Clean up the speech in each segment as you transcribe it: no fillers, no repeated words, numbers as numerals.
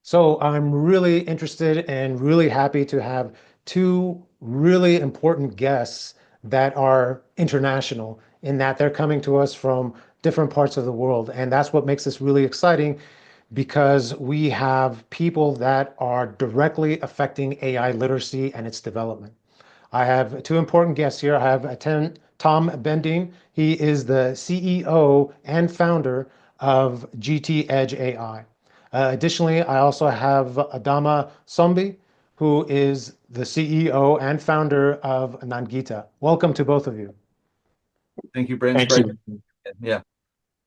So I'm really interested and really happy to have two really important guests that are international in that they're coming to us from different parts of the world. And that's what makes this really exciting because we have people that are directly affecting AI literacy and its development. I have two important guests here. I have Tom Bendien. He is the CEO and founder of GT Edge AI. Additionally, I also have Adama Sombie, who is the CEO and founder of Nangita. Welcome to both of you. Thank you, Brent. It's Thank great. you. Yeah.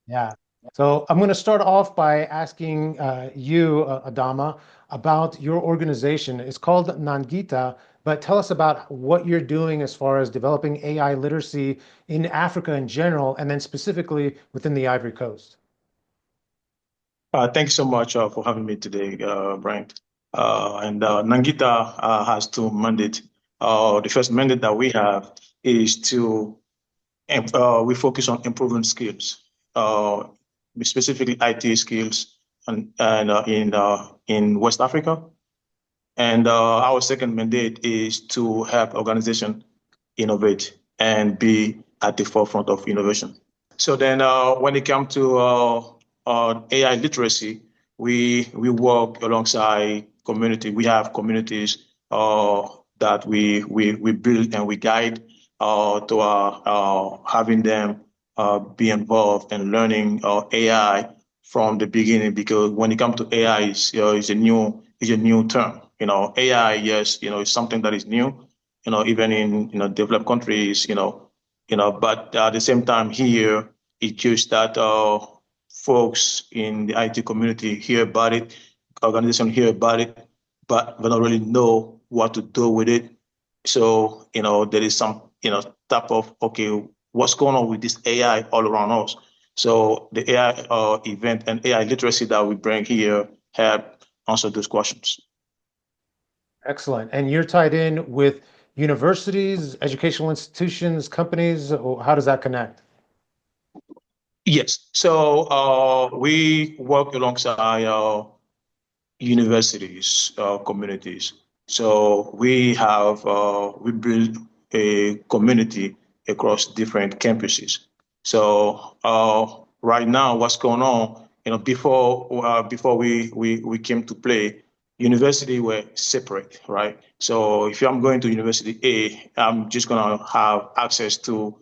Yeah. So I'm going to start off by asking you, Adama, about your organization. It's called Nangita, but tell us about what you're doing as far as developing AI literacy in Africa in general, and then specifically within the Ivory Coast. Thank you so much for having me today, Brent. And Nangita has two mandates. The first mandate that we have is to we focus on improving skills, specifically IT skills, and in West Africa. And our second mandate is to help organizations innovate and be at the forefront of innovation. So then, when it comes to AI literacy, we work alongside community. We have communities that we build and we guide to having them be involved in learning AI from the beginning. Because when it comes to AI, it's a new term. AI, yes, it's something that is new. Even in developed countries, but at the same time here, it's just that folks in the IT community hear about it, organizations hear about it, but they don't really know what to do with it. So, there is some, type of, okay, what's going on with this AI all around us? So the AI event and AI literacy that we bring here help answer those questions. Excellent. And you're tied in with universities, educational institutions, companies. Or how does that connect? Yes. So we work alongside universities, communities. So we build a community across different campuses. So right now, what's going on? Before we came to play, university were separate, right? So if I'm going to University A, I'm just gonna have access to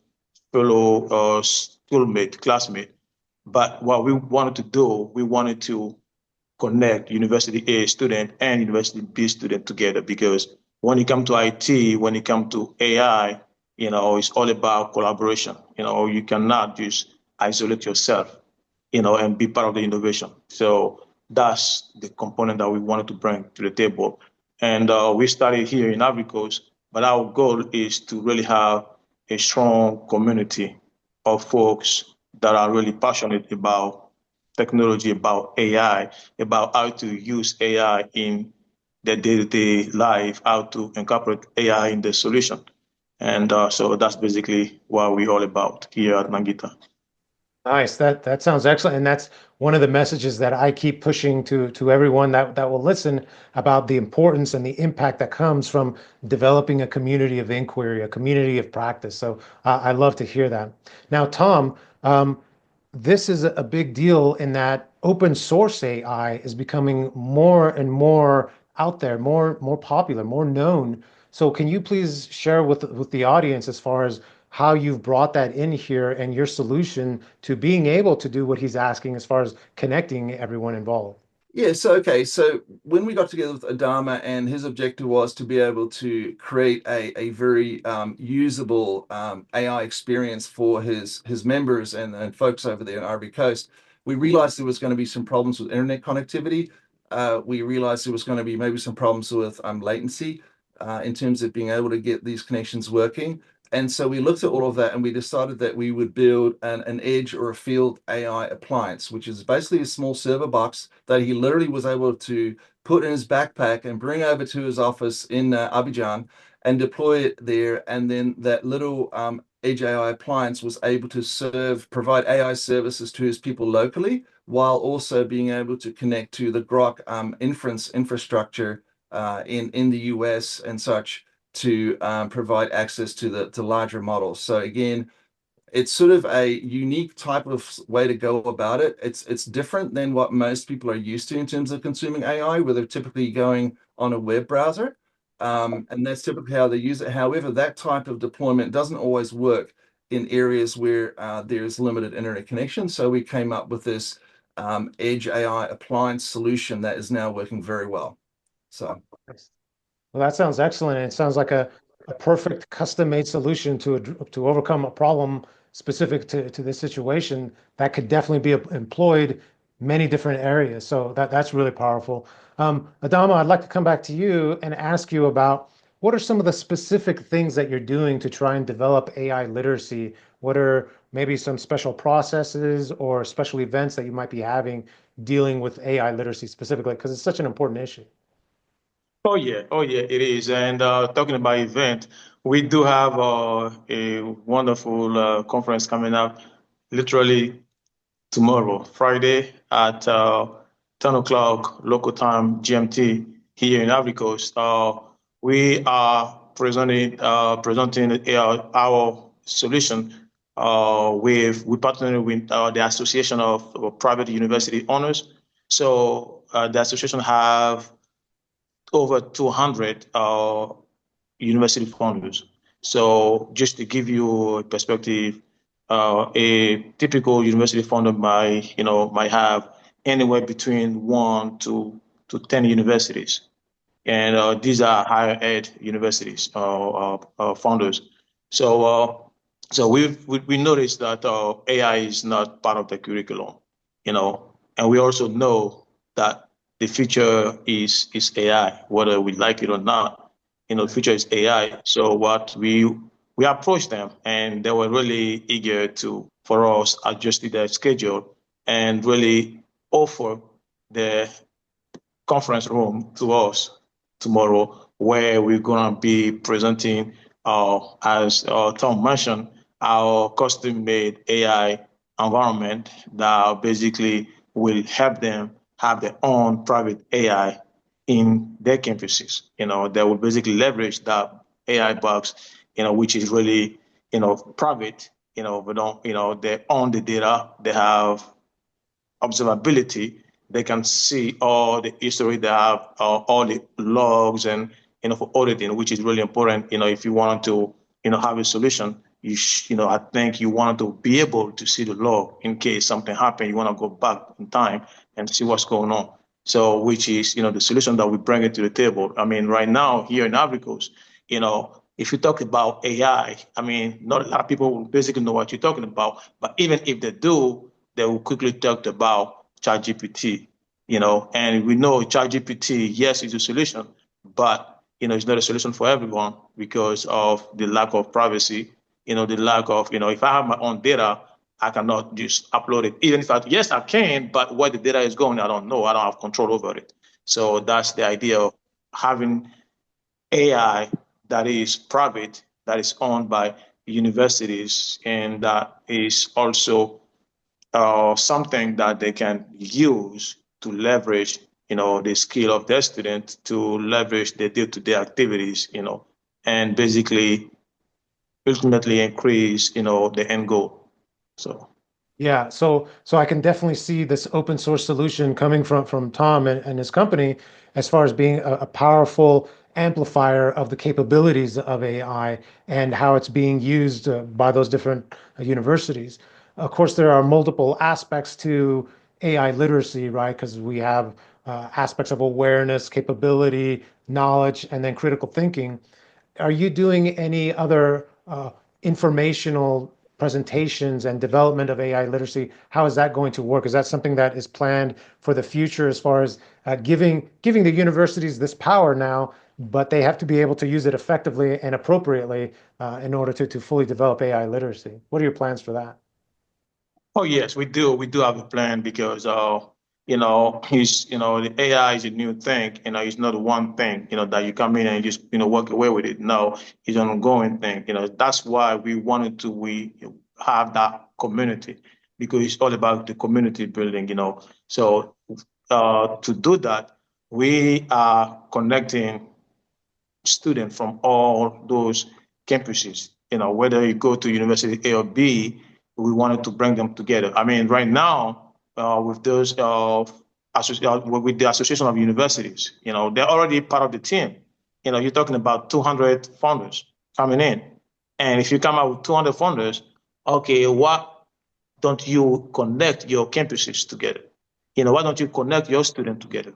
fellow schoolmate, classmate. But what we wanted to do, we wanted to connect University A student and University B student together, because when it comes to IT, when it comes to AI, it's all about collaboration. You cannot just isolate yourself, and be part of the innovation. So that's the component that we wanted to bring to the table. And we started here in Ivory Coast, but our goal is to really have a strong community of folks that are really passionate about technology, about AI, about how to use AI in their day-to-day life, how to incorporate AI in the solution. And so that's basically what we're all about here at Nangita. Nice. That sounds excellent. And that's one of the messages that I keep pushing to everyone that will listen about the importance and the impact that comes from developing a community of inquiry, a community of practice. So I love to hear that. Now, Tom, this is a big deal in that open source AI is becoming more and more out there, more popular, more known. So can you please share with the audience as far as how you've brought that in here and your solution to being able to do what he's asking as far as connecting everyone involved? Yeah, so when we got together with Adama, and his objective was to be able to create a very usable AI experience for his members and folks over there in Ivory Coast, we realized there was going to be some problems with internet connectivity. We realized there was going to be maybe some problems with latency in terms of being able to get these connections working. And so we looked at all of that, and we decided that we would build an edge or a field AI appliance, which is basically a small server box that he literally was able to put in his backpack and bring over to his office in Abidjan and deploy it there. And then that little edge AI appliance was able to provide AI services to his people locally while also being able to connect to the Grok inference infrastructure in the US and such to provide access to the larger models. So again, it's sort of a unique type of way to go about it. It's different than what most people are used to in terms of consuming AI, where they're typically going on a web browser. And that's typically how they use it. However, that type of deployment doesn't always work in areas where there's limited internet connection. So we came up with this Edge AI appliance solution that is now working very well. So. Well, that sounds excellent. And it sounds like a perfect custom-made solution to overcome a problem specific to this situation that could definitely be employed many different areas. So that's really powerful. Adama, I'd like to come back to you and ask you about what are some of the specific things that you're doing to try and develop AI literacy? What are maybe some special processes or special events that you might be having dealing with AI literacy specifically? Because it's such an important issue. Oh yeah, it is. And talking about event, we do have a wonderful conference coming up, literally tomorrow, Friday at 10 o'clock local time GMT here in Ivory Coast. We are presenting our solution. We partner with the Association of Private University Owners. So the association have over 200 university founders. So just to give you a perspective, a typical university founder might have anywhere between 1 to 10 universities, and these are higher ed universities founders. So we noticed that AI is not part of the curriculum, and we also know that the future is AI, whether we like it or not. The future is AI. So what we approached them, and they were really eager for us adjust their schedule and really offer the conference room to us tomorrow, where we're going to be presenting, as Tom mentioned, our custom-made AI environment that basically will help them have their own private AI in their campuses. They will basically leverage that AI box, which is really, private. They don't, they own the data. They have observability. They can see all the history. They have all the logs, and for auditing, which is really important. If you want to have a solution, I think you want to be able to see the log in case something happened. You want to go back in time and see what's going on. So which is the solution that we bring it to the table. I mean, right now here in Ivory Coast, if you talk about AI, I mean, not a lot of people will basically know what you're talking about, but even if they do, they will quickly talk about ChatGPT, and we know ChatGPT, yes, is a solution, but it's not a solution for everyone because of the lack of privacy, the lack of, if I have my own data, I cannot just upload it. Even if yes, I can, but where the data is going, I don't know. I don't have control over it. So that's the idea of having AI that is private, that is owned by universities, and that is also something that they can use to leverage, the skill of their students, to leverage their day-to-day activities, and basically ultimately increase, the end goal. So. Yeah, so I can definitely see this open source solution coming from Tom and his company as far as being a powerful amplifier of the capabilities of AI and how it's being used by those different universities. Of course, there are multiple aspects to AI literacy, right? Because we have aspects of awareness, capability, knowledge, and then critical thinking. Are you doing any other informational presentations and development of AI literacy? How is that going to work? Is that something that is planned for the future as far as giving the universities this power now, but they have to be able to use it effectively and appropriately in order to fully develop AI literacy? What are your plans for that? Oh yes, we do. We do have a plan because the AI is a new thing. It's not one thing, that you come in and you just walk away with it. No, it's an ongoing thing. That's why we have that community. because it's all about the community building, So to do that, we are connecting students from all those campuses. Whether you go to University A or B, we wanted to bring them together. I mean, right now, with those with the Association of Universities, they're already part of the team. You're talking about 200 funders coming in. And if you come out with 200 funders, okay, why don't you connect your campuses together? Why don't you connect your students together?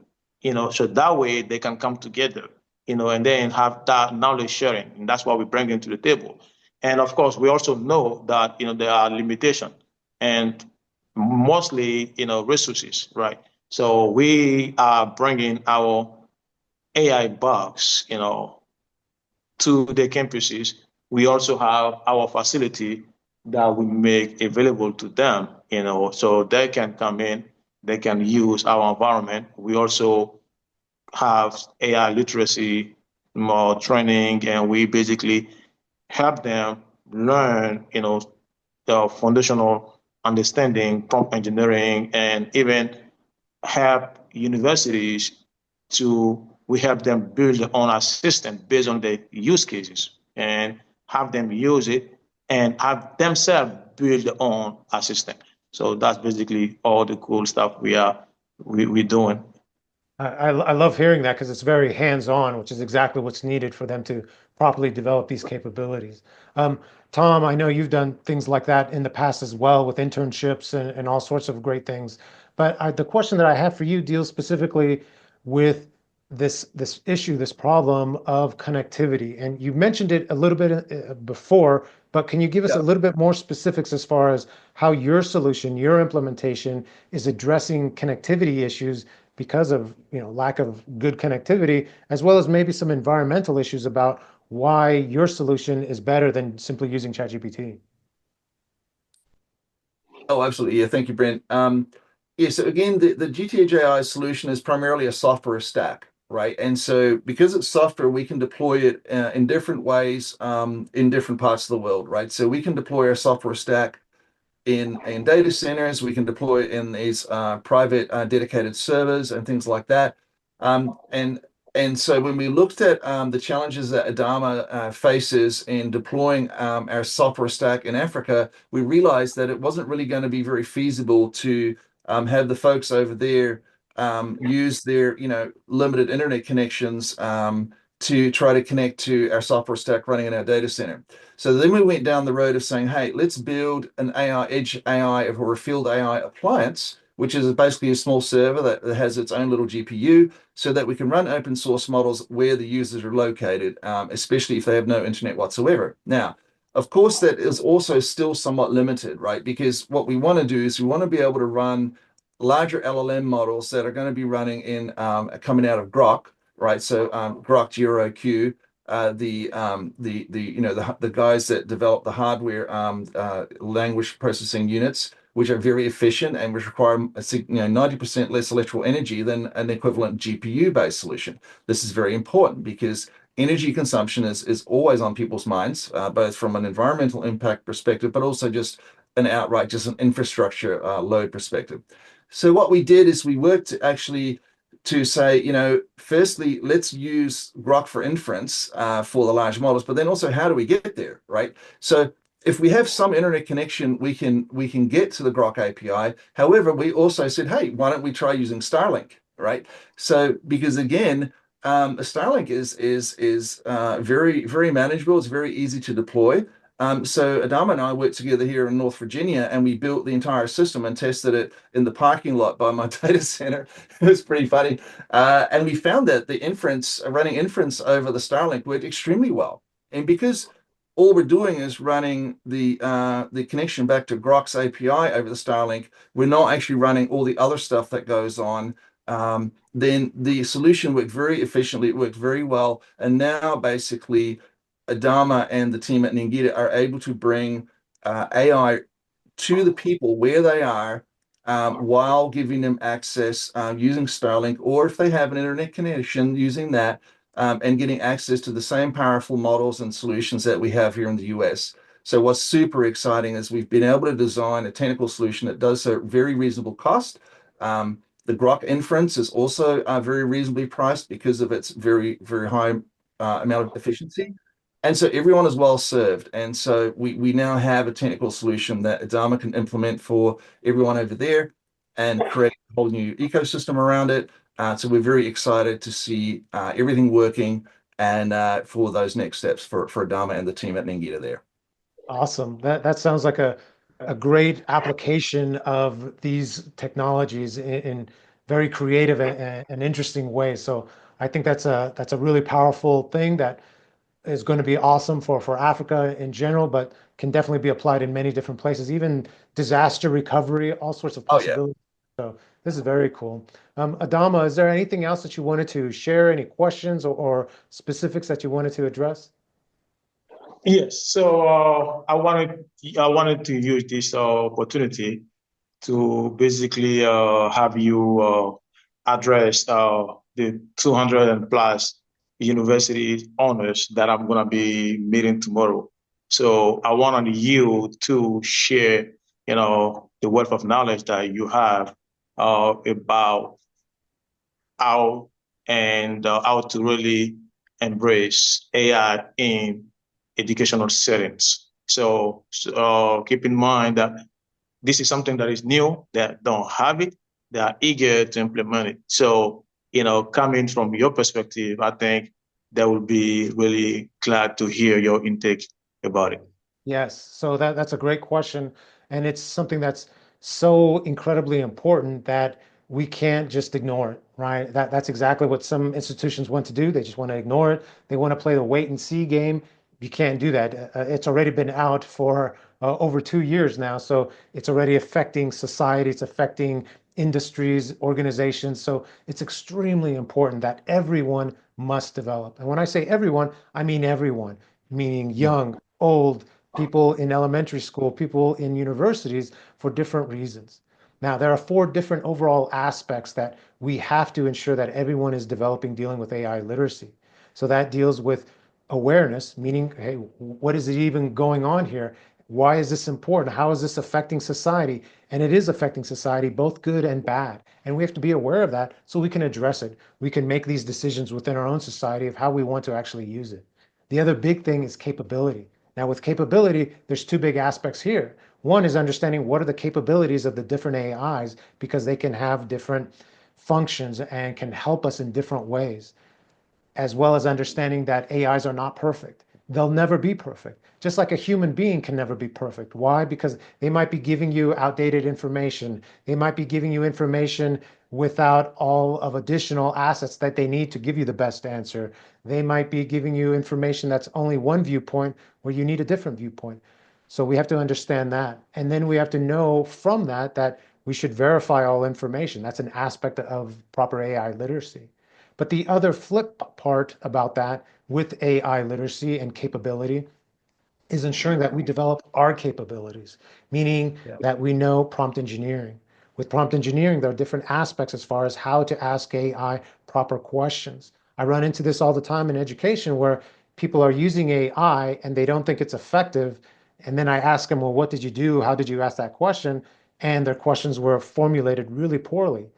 So that way they can come together, and then have that knowledge sharing. And that's what we bring into the table. And of course, we also know that, there are limitations and mostly, resources, right? So we are bringing our AI box, to the campuses. We also have our facility that we make available to them, so they can come in, they can use our environment. We also have AI literacy more training, and we basically help them learn, the foundational understanding, prompt engineering, and even help universities we help them build their own assistant based on the use cases and have them use it and have themselves build their own assistant. So that's basically all the cool stuff we're doing. I love hearing that because it's very hands-on, which is exactly what's needed for them to properly develop these capabilities. Tom, I know you've done things like that in the past as well with internships and all sorts of great things. But the question that I have for you deals specifically with this issue, this problem of connectivity. And you mentioned it a little bit before, but can you give us a Yeah. little bit more specifics as far as how your solution, your implementation is addressing connectivity issues because of lack of good connectivity, as well as maybe some environmental issues about why your solution is better than simply using ChatGPT? Oh, absolutely. Yeah, thank you, Brent. Yeah, so again, the GTAJI solution is primarily a software stack, right? And so because it's software, we can deploy it in different ways in different parts of the world, right? So we can deploy our software stack in data centers. We can deploy it in these private dedicated servers and things like that. Um, and and so when we looked at the challenges that Adama faces in deploying our software stack in Africa, we realized that it wasn't really going to be very feasible to have the folks over there use their limited internet connections to try to connect to our software stack running in our data center. So then we went down the road of saying, hey, let's build an AI, edge AI or a field AI appliance, which is basically a small server that has its own little GPU so that we can run open source models where the users are located, especially if they have no internet whatsoever. Now, of course, that is also still somewhat limited, right? Because what we want to do is we want to be able to run larger LLM models that are going to be running in coming out of Grok, right? So Grok GROQ, the guys that develop the hardware language processing units, which are very efficient and which require 90% less electrical energy than an equivalent GPU-based solution. This is very important because energy consumption is always on people's minds, both from an environmental impact perspective, but also just an infrastructure load perspective. So what we did is we worked actually to say, firstly, let's use Grok for inference for the large models, but then also how do we get there, right? So if we have some internet connection, we can get to the Grok API. However, we also said, hey, why don't we try using Starlink, right? So because again, Starlink is very very manageable. It's very easy to deploy. So Adama and I worked together here in North Virginia, and we built the entire system and tested it in the parking lot by my data center. It was pretty funny, and we found that running inference over the Starlink worked extremely well. And because all we're doing is running the connection back to Grok's API over the Starlink, we're not actually running all the other stuff that goes on. Then the solution worked very efficiently. It worked very well, and now basically Adama and the team at Nangita are able to bring AI to the people where they are while giving them access using Starlink, or if they have an internet connection, using that and getting access to the same powerful models and solutions that we have here in the US. So what's super exciting is we've been able to design a technical solution that does so at very reasonable cost. The Grok inference is also very reasonably priced because of its very, very high amount of efficiency. And so everyone is well served. And so we now have a technical solution that Adama can implement for everyone over there and create a whole new ecosystem around it. So we're very excited to see everything working and for those next steps for Adama and the team at Nangita there. Awesome. That sounds like a great application of these technologies in very creative and interesting ways. So I think that's a really powerful thing that is going to be awesome for Africa in general, but can definitely be applied in many different places, even disaster recovery, all sorts of Oh yeah. possibilities. So this is very cool. Adama, is there anything else that you wanted to share? Any questions or specifics that you wanted to address? Yes. So I wanted to use this opportunity to basically have you address the 200 and plus university owners that I'm going to be meeting tomorrow. So I wanted you to share, the wealth of knowledge that you have about how how to really embrace AI in educational settings. So keep in mind that this is something that is new, that don't have it, they are eager to implement it. So, coming from your perspective, I think they will be really glad to hear your intake about it. Yes, so that's a great question, and it's something that's so incredibly important that we can't just ignore it, right? That's exactly what some institutions want to do. They just want to ignore it. They want to play the wait and see game. You can't do that. It's already been out for over 2 years now, so it's already affecting society. It's affecting industries, organizations. So it's extremely important that everyone must develop. And when I say everyone, I mean everyone, meaning young, old, people in elementary school, people in universities for different reasons. Now, there are four different overall aspects that we have to ensure that everyone is developing dealing with AI literacy. So that deals with awareness, meaning, hey, what is it even going on here? Why is this important? How is this affecting society? And it is affecting society, both good and bad. And we have to be aware of that so we can address it. We can make these decisions within our own society of how we want to actually use it. The other big thing is capability. Now, with capability, there's two big aspects here. One is understanding what are the capabilities of the different AIs because they can have different functions and can help us in different ways, as well as understanding that AIs are not perfect. They'll never be perfect. Just like a human being can never be perfect. Why? Because they might be giving you outdated information. They might be giving you information without all of additional assets that they need to give you the best answer. They might be giving you information that's only one viewpoint where you need a different viewpoint. So we have to understand that. And then we have to know from that that we should verify all information. That's an aspect of proper AI literacy. But the other flip part about that with AI literacy and capability is ensuring that we develop our capabilities, meaning Yeah. that we know prompt engineering. With prompt engineering, there are different aspects as far as how to ask AI proper questions. I run into this all the time in education where people are using AI and they don't think it's effective. And then I ask them, well, what did you do? How did you ask that question? And their questions were formulated really poorly.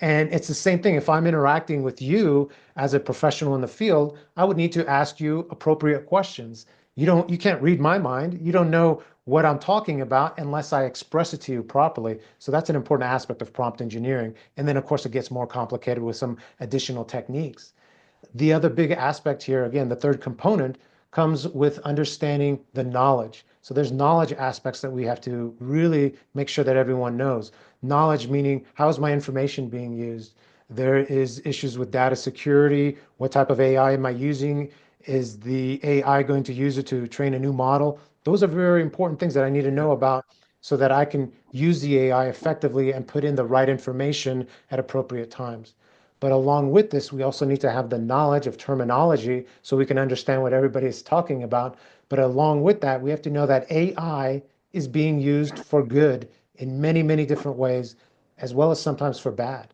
And it's the same thing. If I'm interacting with you as a professional in the field, I would need to ask you appropriate questions. You can't read my mind. You don't know what I'm talking about unless I express it to you properly. So that's an important aspect of prompt engineering. And then, of course, it gets more complicated with some additional techniques. The other big aspect here, again, the third component comes with understanding the knowledge. So there's knowledge aspects that we have to really make sure that everyone knows. Knowledge meaning how is my information being used? There is issues with data security. What type of AI am I using? Is the AI going to use it to train a new model? Those are very important things that I need to know about so that I can use the AI effectively and put in the right information at appropriate times. But along with this, we also need to have the knowledge of terminology so we can understand what everybody is talking about. But along with that, we have to know that AI is being used for good in many, many different ways, as well as sometimes for bad,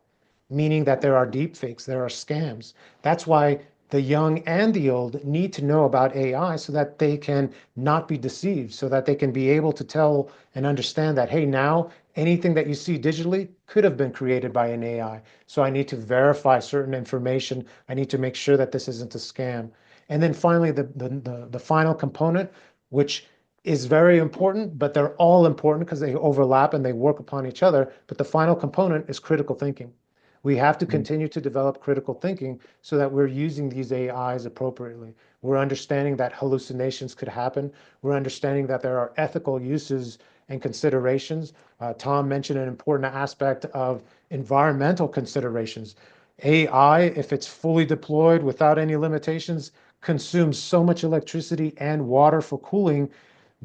meaning that there are deep fakes, there are scams. That's why the young and the old need to know about AI so that they can not be deceived, so that they can be able to tell and understand that, hey, now anything that you see digitally could have been created by an AI. So I need to verify certain information. I need to make sure that this isn't a scam. And then finally, the final component, which is very important, but they're all important because they overlap and they work upon each other. But the final component is critical thinking. We have to continue to develop critical thinking so that we're using these AIs appropriately. We're understanding that hallucinations could happen. We're understanding that there are ethical uses and considerations. Tom mentioned an important aspect of environmental considerations. AI, if it's fully deployed without any limitations, consumes so much electricity and water for cooling.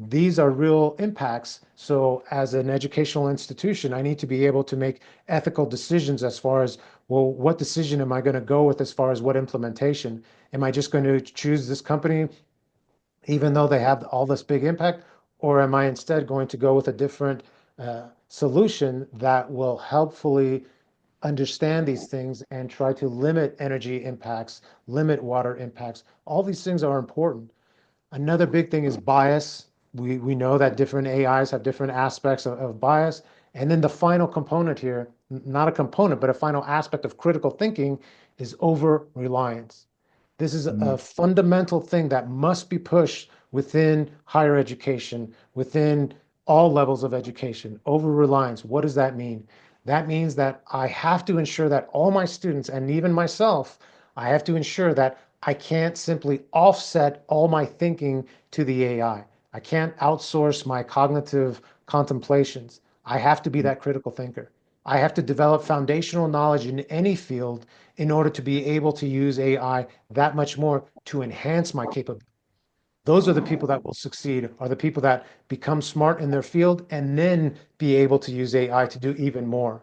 These are real impacts. So as an educational institution, I need to be able to make ethical decisions as far as, well, what decision am I going to go with as far as what implementation? Am I just going to choose this company even though they have all this big impact? Or am I instead going to go with a different solution that will helpfully understand these things and try to limit energy impacts, limit water impacts? All these things are important. Another big thing is bias. We know that different AIs have different aspects of bias. And then the final component here, not a component, but a final aspect of critical thinking is over reliance. This is a fundamental thing that must be pushed within higher education, within all levels of education. Over reliance, what does that mean? That means that I have to ensure that all my students, and even myself, I have to ensure that I can't simply offset all my thinking to the AI. I can't outsource my cognitive contemplations. I have to be that critical thinker. I have to develop foundational knowledge in any field in order to be able to use AI that much more to enhance my capability. Those are the people that will succeed, are the people that become smart in their field and then be able to use AI to do even more.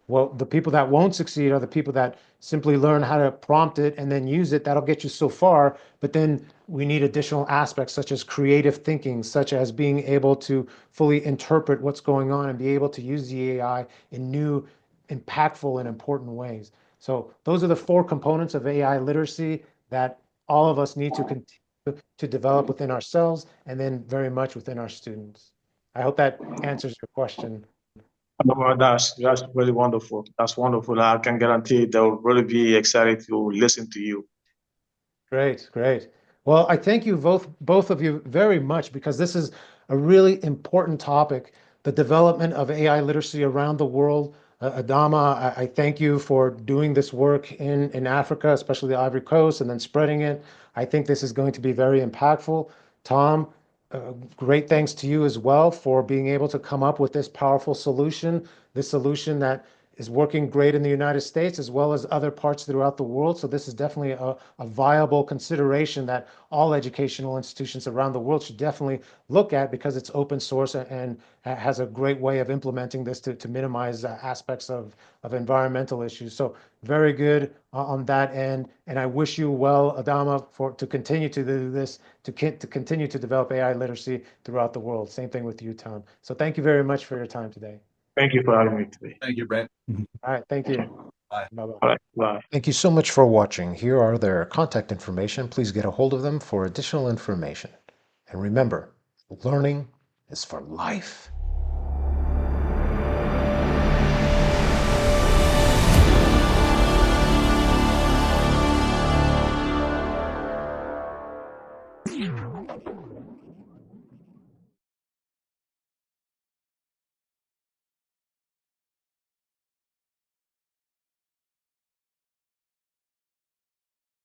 Well, the people that won't succeed are the people that simply learn how to prompt it and then use it. That'll get you so far, but then we need additional aspects such as creative thinking, such as being able to fully interpret what's going on and be able to use the AI in new, impactful, and important ways. So those are the four components of AI literacy that all of us need to continue to develop within ourselves and then very much within our students. I hope that answers your question. Well, that's really wonderful. That's wonderful. I can guarantee they'll really be excited to listen to you. Great, great. Well, I thank you both of you very much because this is a really important topic, the development of AI literacy around the world. Adama, I thank you for doing this work in Africa, especially the Ivory Coast, and then spreading it. I think this is going to be very impactful. Tom, great thanks to you as well for being able to come up with this powerful solution, this solution that is working great in the United States as well as other parts throughout the world. So this is definitely a viable consideration that all educational institutions around the world should definitely look at because it's open source and has a great way of implementing this to minimize aspects of environmental issues. So very good on that end. And I wish you well, Adama, to continue to do this, to continue to develop AI literacy throughout the world. Same thing with you, Tom. So thank you very much for your time today. Thank you for having me today. Thank you, Brent. All right, thank you. Bye. Bye-bye. All right, bye. Thank you so much for watching. Here are their contact information. Please get a hold of them for additional information. And remember, learning is for life.